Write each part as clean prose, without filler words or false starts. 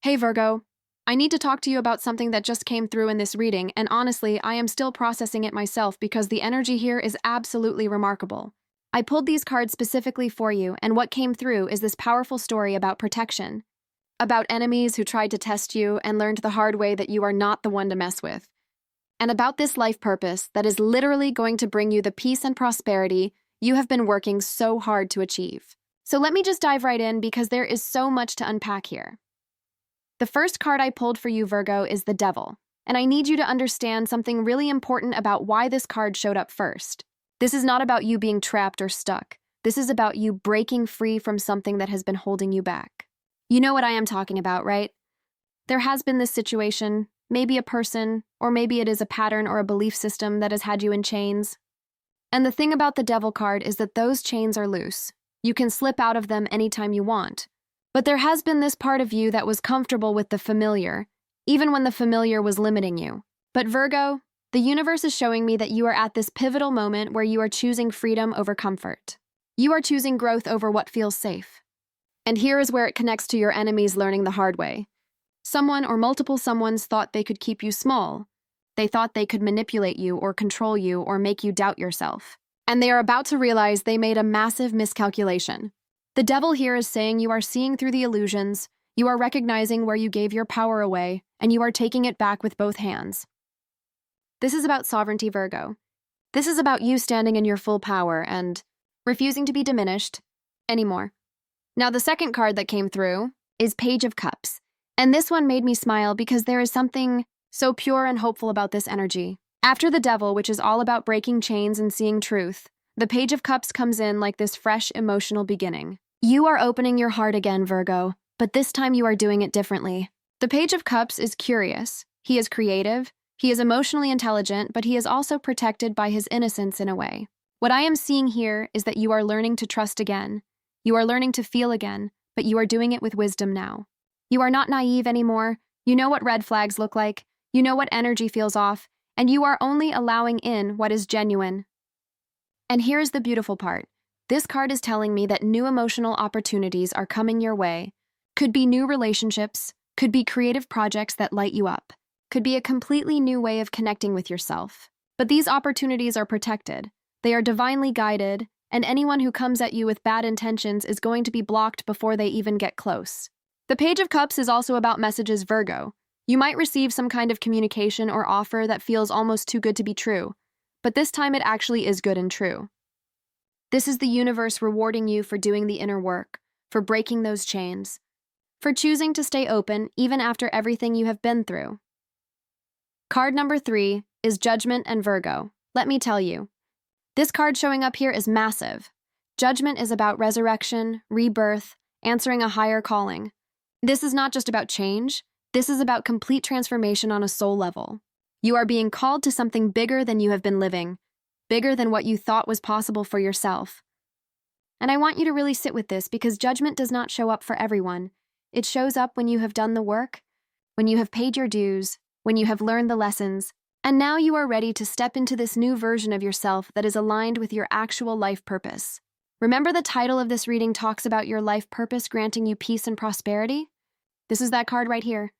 Hey Virgo, I need to talk to you about something that just came through in this reading, and honestly, I am still processing it myself because the energy here is absolutely remarkable. I pulled these cards specifically for you, and what came through is this powerful story about protection, about enemies who tried to test you and learned the hard way that you are not the one to mess with, and about this life purpose that is literally going to bring you the peace and prosperity you have been working so hard to achieve. So let me just dive right in because there is so much to unpack here. The first card I pulled for you, Virgo, is the Devil, and I need you to understand something really important about why this card showed up first. This is not about you being trapped or stuck. This is about you breaking free from something that has been holding you back. You know what I am talking about, right? There has been this situation, maybe a person, or maybe it is a pattern or a belief system that has had you in chains. And the thing about the Devil card is that those chains are loose. You can slip out of them anytime you want. But there has been this part of you that was comfortable with the familiar, even when the familiar was limiting you. But Virgo, the universe is showing me that you are at this pivotal moment where you are choosing freedom over comfort. You are choosing growth over what feels safe. And here is where it connects to your enemies learning the hard way. Someone or multiple someones thought they could keep you small. They thought they could manipulate you or control you or make you doubt yourself. And they are about to realize they made a massive miscalculation. The Devil here is saying you are seeing through the illusions, you are recognizing where you gave your power away, and you are taking it back with both hands. This is about sovereignty, Virgo. This is about you standing in your full power and refusing to be diminished anymore. Now, the second card that came through is Page of Cups, and this one made me smile because there is something so pure and hopeful about this energy. After the Devil, which is all about breaking chains and seeing truth, the Page of Cups comes in like this fresh emotional beginning. You are opening your heart again, Virgo, but this time you are doing it differently. The Page of Cups is curious. He is creative. He is emotionally intelligent, but he is also protected by his innocence in a way. What I am seeing here is that you are learning to trust again. You are learning to feel again, but you are doing it with wisdom now. You are not naive anymore. You know what red flags look like. You know what energy feels off, and you are only allowing in what is genuine. And here's the beautiful part. This card is telling me that new emotional opportunities are coming your way. Could be new relationships, could be creative projects that light you up, could be a completely new way of connecting with yourself. But these opportunities are protected. They are divinely guided, and anyone who comes at you with bad intentions is going to be blocked before they even get close. The Page of Cups is also about messages, Virgo. You might receive some kind of communication or offer that feels almost too good to be true, but this time it actually is good and true. This is the universe rewarding you for doing the inner work, for breaking those chains, for choosing to stay open even after everything you have been through. Card number 3 is Judgment and Virgo. Let me tell you, this card showing up here is massive. Judgment is about resurrection, rebirth, answering a higher calling. This is not just about change. This is about complete transformation on a soul level. You are being called to something bigger than you have been living, bigger than what you thought was possible for yourself. And I want you to really sit with this because judgment does not show up for everyone. It shows up when you have done the work, when you have paid your dues, when you have learned the lessons, and now you are ready to step into this new version of yourself that is aligned with your actual life purpose. Remember the title of this reading talks about your life purpose granting you peace and prosperity? This is that card right here.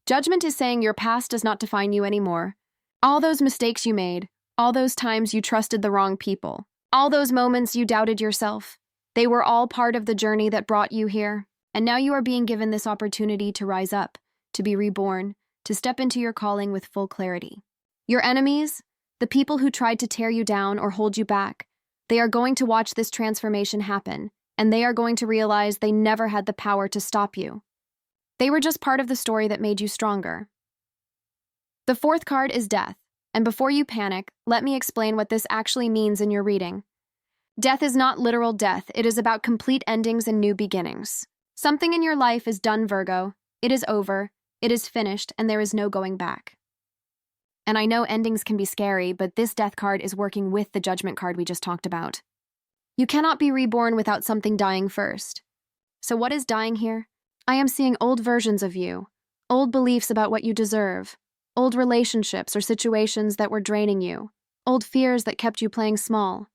Judgment is saying your past does not define you anymore. All those mistakes you made, all those times you trusted the wrong people, all those moments you doubted yourself, they were all part of the journey that brought you here. And now you are being given this opportunity to rise up, to be reborn, to step into your calling with full clarity. Your enemies, the people who tried to tear you down or hold you back, they are going to watch this transformation happen, and they are going to realize they never had the power to stop you. They were just part of the story that made you stronger. The fourth card is Death. And before you panic, let me explain what this actually means in your reading. Death is not literal death. It is about complete endings and new beginnings. Something in your life is done, Virgo. It is over. It is finished, and there is no going back. And I know endings can be scary, but this Death card is working with the Judgment card we just talked about. You cannot be reborn without something dying first. So what is dying here? I am seeing old versions of you, old beliefs about what you deserve, old relationships or situations that were draining you, old fears that kept you playing small.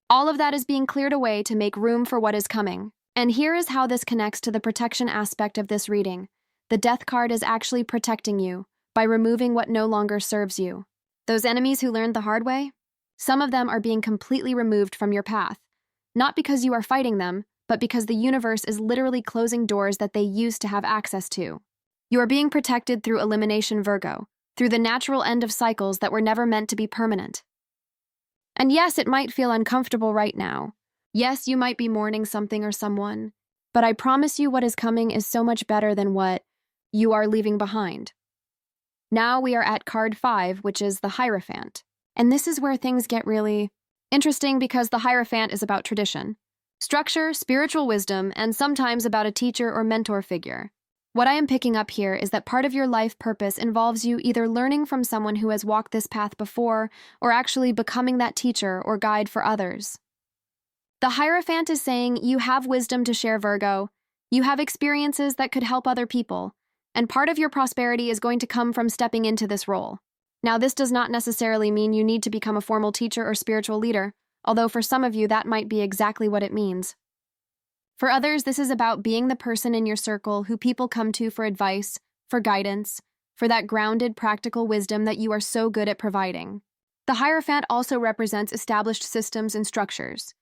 All of that is being cleared away to make room for what is coming. And here is how this connects to the protection aspect of this reading. the Death card is actually protecting you by removing what no longer serves you. Those enemies who learned the hard way? Some of them are being completely removed from your path, not because you are fighting them, but because the universe is literally closing doors that they used to have access to. You are being protected through elimination, Virgo, through the natural end of cycles that were never meant to be permanent. And yes, it might feel uncomfortable right now. Yes, you might be mourning something or someone, but I promise you what is coming is so much better than what you are leaving behind. Now we are at card 5, which is the Hierophant. And this is where things get really interesting because the Hierophant is about tradition, structure, spiritual wisdom, and sometimes about a teacher or mentor figure. What I am picking up here is that part of your life purpose involves you either learning from someone who has walked this path before or actually becoming that teacher or guide for others. The Hierophant is saying you have wisdom to share, Virgo. You have experiences that could help other people, and part of your prosperity is going to come from stepping into this role. Now, this does not necessarily mean you need to become a formal teacher or spiritual leader, although for some of you that might be exactly what it means. For others, this is about being the person in your circle who people come to for advice, for guidance, for that grounded, practical wisdom that you are so good at providing. The Hierophant also represents established systems and structures.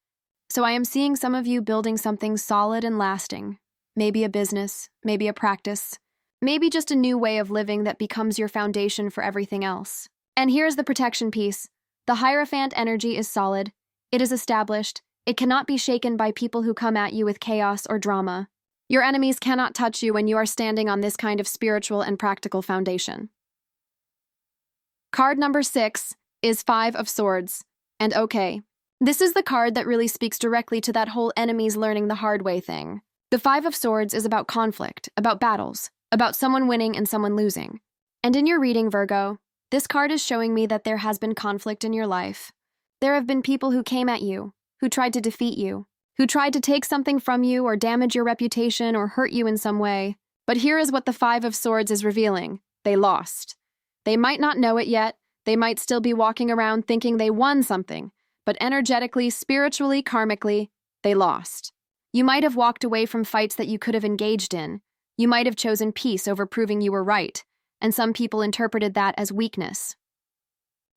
So I am seeing some of you building something solid and lasting, maybe a business, maybe a practice, maybe just a new way of living that becomes your foundation for everything else. And here's the protection piece. The Hierophant energy is solid. It is established. It cannot be shaken by people who come at you with chaos or drama. Your enemies cannot touch you when you are standing on this kind of spiritual and practical foundation. Card number 6 is 5 of Swords. And okay, this is the card that really speaks directly to that whole enemies learning the hard way thing. The 5 of Swords is about conflict, about battles, about someone winning and someone losing. And in your reading, Virgo, this card is showing me that there has been conflict in your life. There have been people who came at you, who tried to defeat you, who tried to take something from you or damage your reputation or hurt you in some way. But here is what the 5 of Swords is revealing. They lost. They might not know it yet. They might still be walking around thinking they won something. But energetically, spiritually, karmically, they lost. You might have walked away from fights that you could have engaged in. You might have chosen peace over proving you were right, and some people interpreted that as weakness.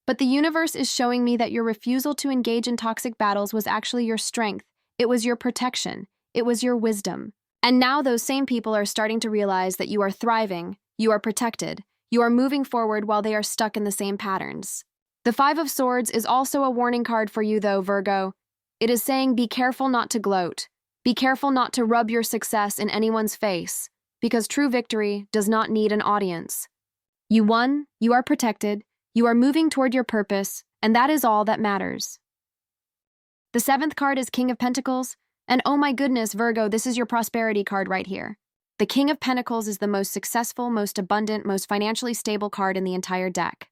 But the universe is showing me that your refusal to engage in toxic battles was actually your strength. It was your protection. It was your wisdom. And now those same people are starting to realize that you are thriving, you are protected, you are moving forward while they are stuck in the same patterns. The 5 of Swords is also a warning card for you, though, Virgo. It is saying be careful not to gloat. Be careful not to rub your success in anyone's face, because true victory does not need an audience. You won, you are protected, you are moving toward your purpose, and that is all that matters. The 7th card is King of Pentacles, and oh my goodness, Virgo, this is your prosperity card right here. The King of Pentacles is the most successful, most abundant, most financially stable card in the entire deck.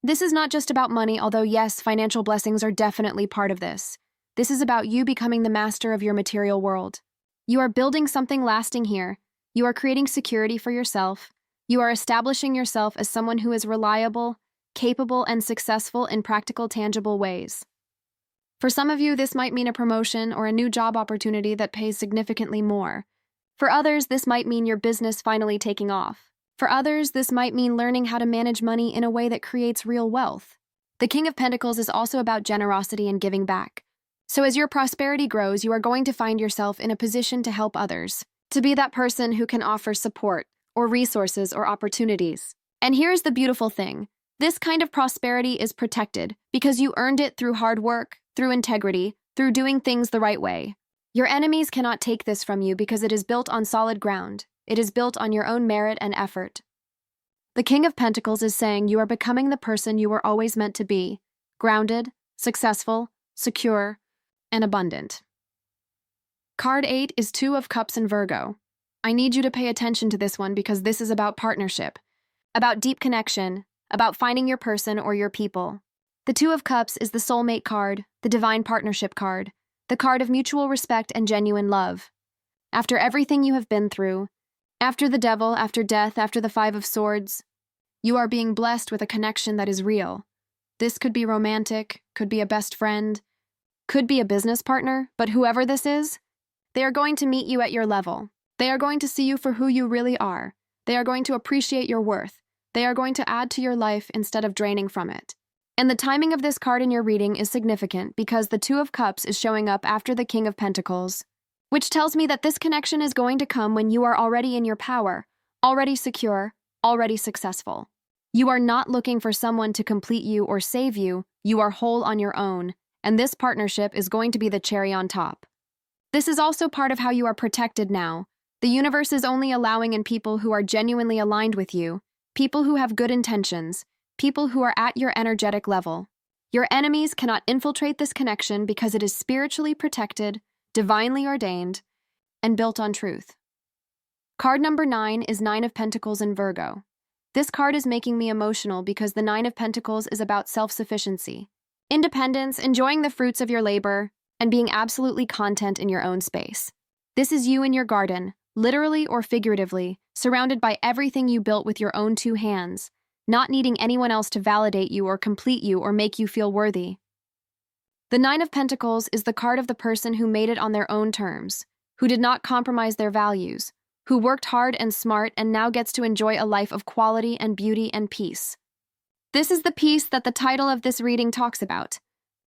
This is not just about money, although yes, financial blessings are definitely part of this. This is about you becoming the master of your material world. You are building something lasting here. You are creating security for yourself. You are establishing yourself as someone who is reliable, capable, and successful in practical, tangible ways. For some of you, this might mean a promotion or a new job opportunity that pays significantly more. For others, this might mean your business finally taking off. For others, this might mean learning how to manage money in a way that creates real wealth. The King of Pentacles is also about generosity and giving back. So as your prosperity grows, you are going to find yourself in a position to help others, to be that person who can offer support or resources or opportunities. And here's the beautiful thing. This kind of prosperity is protected because you earned it through hard work, through integrity, through doing things the right way. Your enemies cannot take this from you because it is built on solid ground. It is built on your own merit and effort. The King of Pentacles is saying you are becoming the person you were always meant to be, grounded, successful, secure, and abundant. Card 8 is 2 of Cups in Virgo. I need you to pay attention to this one because this is about partnership, about deep connection, about finding your person or your people. The 2 of Cups is the soulmate card, the divine partnership card, the card of mutual respect and genuine love. After everything you have been through, after the devil, after death, after the 5 of Swords, you are being blessed with a connection that is real. This could be romantic, could be a best friend, could be a business partner, but whoever this is, they are going to meet you at your level. They are going to see you for who you really are. They are going to appreciate your worth. They are going to add to your life instead of draining from it. And the timing of this card in your reading is significant because the Two of Cups is showing up after the King of Pentacles, which tells me that this connection is going to come when you are already in your power, already secure, already successful. You are not looking for someone to complete you or save you. You are whole on your own, and this partnership is going to be the cherry on top. This is also part of how you are protected now. The universe is only allowing in people who are genuinely aligned with you, people who have good intentions, people who are at your energetic level. Your enemies cannot infiltrate this connection because it is spiritually protected, divinely ordained, and built on truth. Card number 9 is Nine of Pentacles in Virgo. This card is making me emotional because the Nine of Pentacles is about self-sufficiency, independence, enjoying the fruits of your labor, and being absolutely content in your own space. This is you in your garden, literally or figuratively, surrounded by everything you built with your own two hands, not needing anyone else to validate you or complete you or make you feel worthy. The Nine of Pentacles is the card of the person who made it on their own terms, who did not compromise their values, who worked hard and smart and now gets to enjoy a life of quality and beauty and peace. This is the peace that the title of this reading talks about.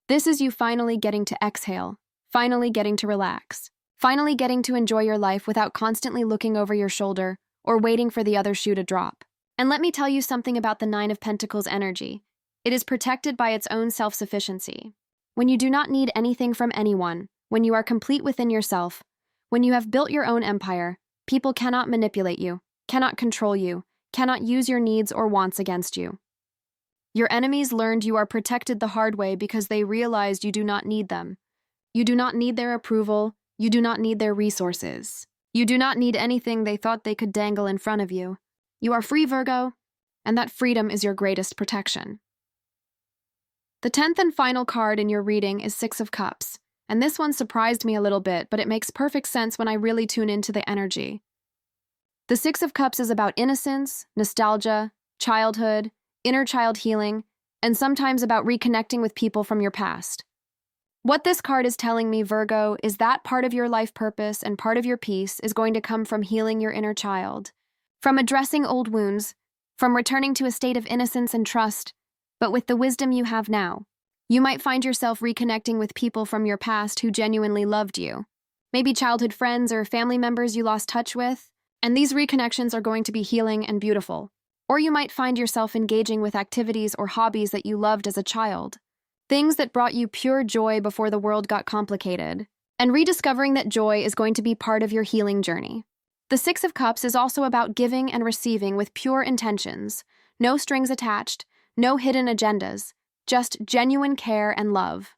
This is you finally getting to exhale, finally getting to relax, finally getting to enjoy your life without constantly looking over your shoulder or waiting for the other shoe to drop. And let me tell you something about the Nine of Pentacles energy. It is protected by its own self-sufficiency. When you do not need anything from anyone, when you are complete within yourself, when you have built your own empire, people cannot manipulate you, cannot control you, cannot use your needs or wants against you. Your enemies learned you are protected the hard way because they realized you do not need them. You do not need their approval. You do not need their resources. You do not need anything they thought they could dangle in front of you. You are free, Virgo, and that freedom is your greatest protection. The 10th and final card in your reading is Six of Cups, and this one surprised me a little bit, but it makes perfect sense when I really tune into the energy. The Six of Cups is about innocence, nostalgia, childhood, inner child healing, and sometimes about reconnecting with people from your past. What this card is telling me, Virgo, is that part of your life purpose and part of your peace is going to come from healing your inner child, from addressing old wounds, from returning to a state of innocence and trust, but with the wisdom you have now. You might find yourself reconnecting with people from your past who genuinely loved you, maybe childhood friends or family members you lost touch with, and these reconnections are going to be healing and beautiful. Or you might find yourself engaging with activities or hobbies that you loved as a child, things that brought you pure joy before the world got complicated, and rediscovering that joy is going to be part of your healing journey. The Six of Cups is also about giving and receiving with pure intentions, no strings attached, no hidden agendas, just genuine care and love.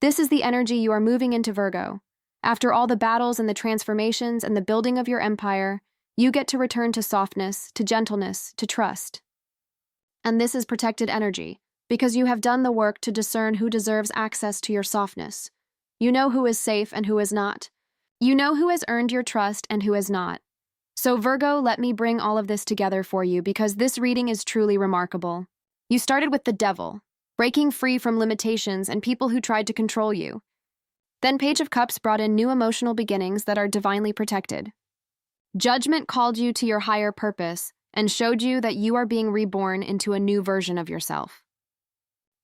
This is the energy you are moving into, Virgo. After all the battles and the transformations and the building of your empire, you get to return to softness, to gentleness, to trust. And this is protected energy, because you have done the work to discern who deserves access to your softness. You know who is safe and who is not. You know who has earned your trust and who has not. So Virgo, let me bring all of this together for you because this reading is truly remarkable. You started with the Devil, breaking free from limitations and people who tried to control you. Then Page of Cups brought in new emotional beginnings that are divinely protected. Judgment called you to your higher purpose and showed you that you are being reborn into a new version of yourself.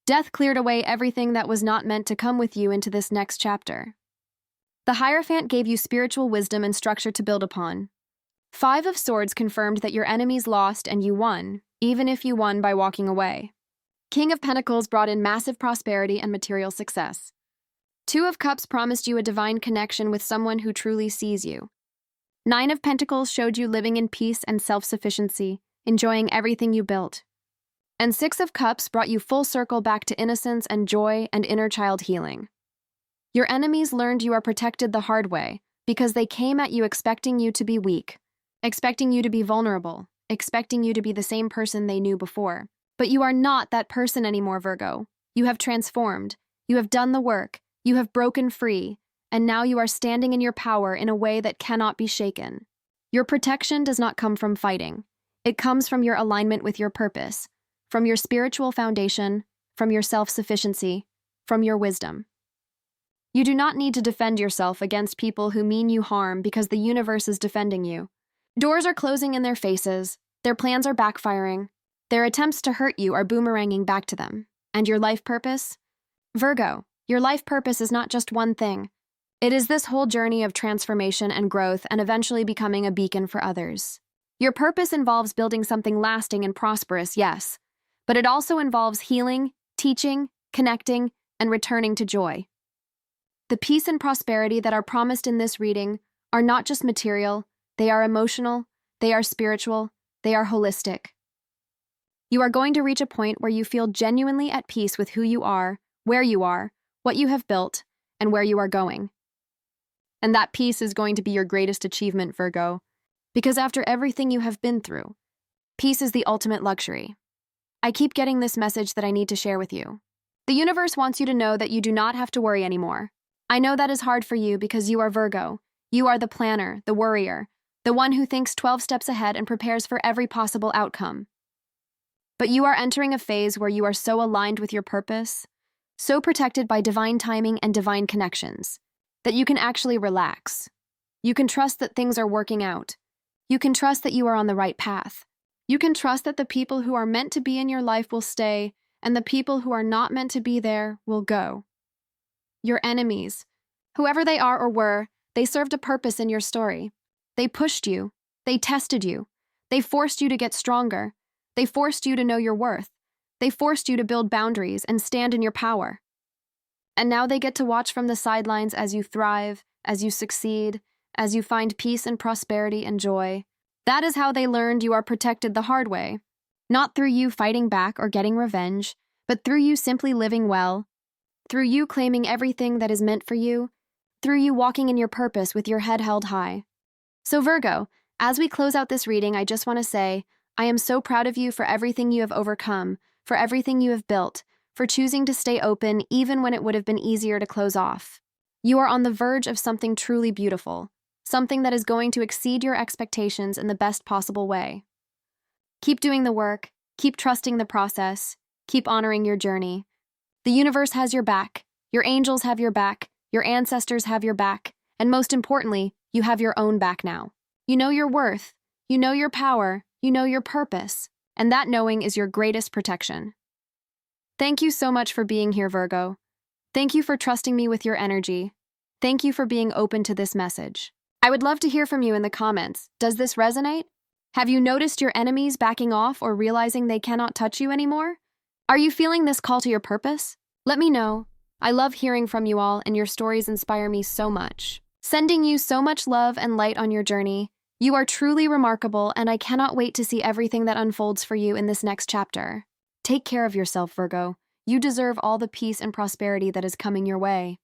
Death cleared away everything that was not meant to come with you into this next chapter. The Hierophant gave you spiritual wisdom and structure to build upon. Five of Swords confirmed that your enemies lost and you won, even if you won by walking away. King of Pentacles brought in massive prosperity and material success. Two of Cups promised you a divine connection with someone who truly sees you. Nine of Pentacles showed you living in peace and self-sufficiency, enjoying everything you built. And Six of Cups brought you full circle back to innocence and joy and inner child healing. Your enemies learned you are protected the hard way because they came at you expecting you to be weak, expecting you to be vulnerable, expecting you to be the same person they knew before. But you are not that person anymore, Virgo. You have transformed, you have done the work, you have broken free, and now you are standing in your power in a way that cannot be shaken. Your protection does not come from fighting. It comes from your alignment with your purpose, from your spiritual foundation, from your self-sufficiency, from your wisdom. You do not need to defend yourself against people who mean you harm because the universe is defending you. Doors are closing in their faces, their plans are backfiring, their attempts to hurt you are boomeranging back to them. And your life purpose? Virgo, your life purpose is not just one thing. It is this whole journey of transformation and growth and eventually becoming a beacon for others. Your purpose involves building something lasting and prosperous, yes, but it also involves healing, teaching, connecting, and returning to joy. The peace and prosperity that are promised in this reading are not just material, they are emotional, they are spiritual, they are holistic. You are going to reach a point where you feel genuinely at peace with who you are, where you are, what you have built, and where you are going. And that peace is going to be your greatest achievement, Virgo, because after everything you have been through, peace is the ultimate luxury. I keep getting this message that I need to share with you. The universe wants you to know that you do not have to worry anymore. I know that is hard for you because you are Virgo. You are the planner, the worrier, the one who thinks 12 steps ahead and prepares for every possible outcome. But you are entering a phase where you are so aligned with your purpose, so protected by divine timing and divine connections, that you can actually relax. You can trust that things are working out. You can trust that you are on the right path. You can trust that the people who are meant to be in your life will stay, and the people who are not meant to be there will go. Your enemies, whoever they are or were, they served a purpose in your story. They pushed you. They tested you. They forced you to get stronger. They forced you to know your worth. They forced you to build boundaries and stand in your power. And now they get to watch from the sidelines as you thrive, as you succeed, as you find peace and prosperity and joy. That is how they learned you are protected the hard way. Not through you fighting back or getting revenge, but through you simply living well, through you claiming everything that is meant for you, through you walking in your purpose with your head held high. So Virgo, as we close out this reading, I just want to say, I am so proud of you for everything you have overcome, for everything you have built, for choosing to stay open even when it would have been easier to close off. You are on the verge of something truly beautiful, something that is going to exceed your expectations in the best possible way. Keep doing the work, keep trusting the process, keep honoring your journey. The universe has your back, your angels have your back, your ancestors have your back, and most importantly, you have your own back now. You know your worth, you know your power, you know your purpose, and that knowing is your greatest protection. Thank you so much for being here, Virgo. Thank you for trusting me with your energy. Thank you for being open to this message. I would love to hear from you in the comments. Does this resonate? Have you noticed your enemies backing off or realizing they cannot touch you anymore? Are you feeling this call to your purpose? Let me know. I love hearing from you all, and your stories inspire me so much. Sending you so much love and light on your journey. You are truly remarkable, and I cannot wait to see everything that unfolds for you in this next chapter. Take care of yourself, Virgo. You deserve all the peace and prosperity that is coming your way.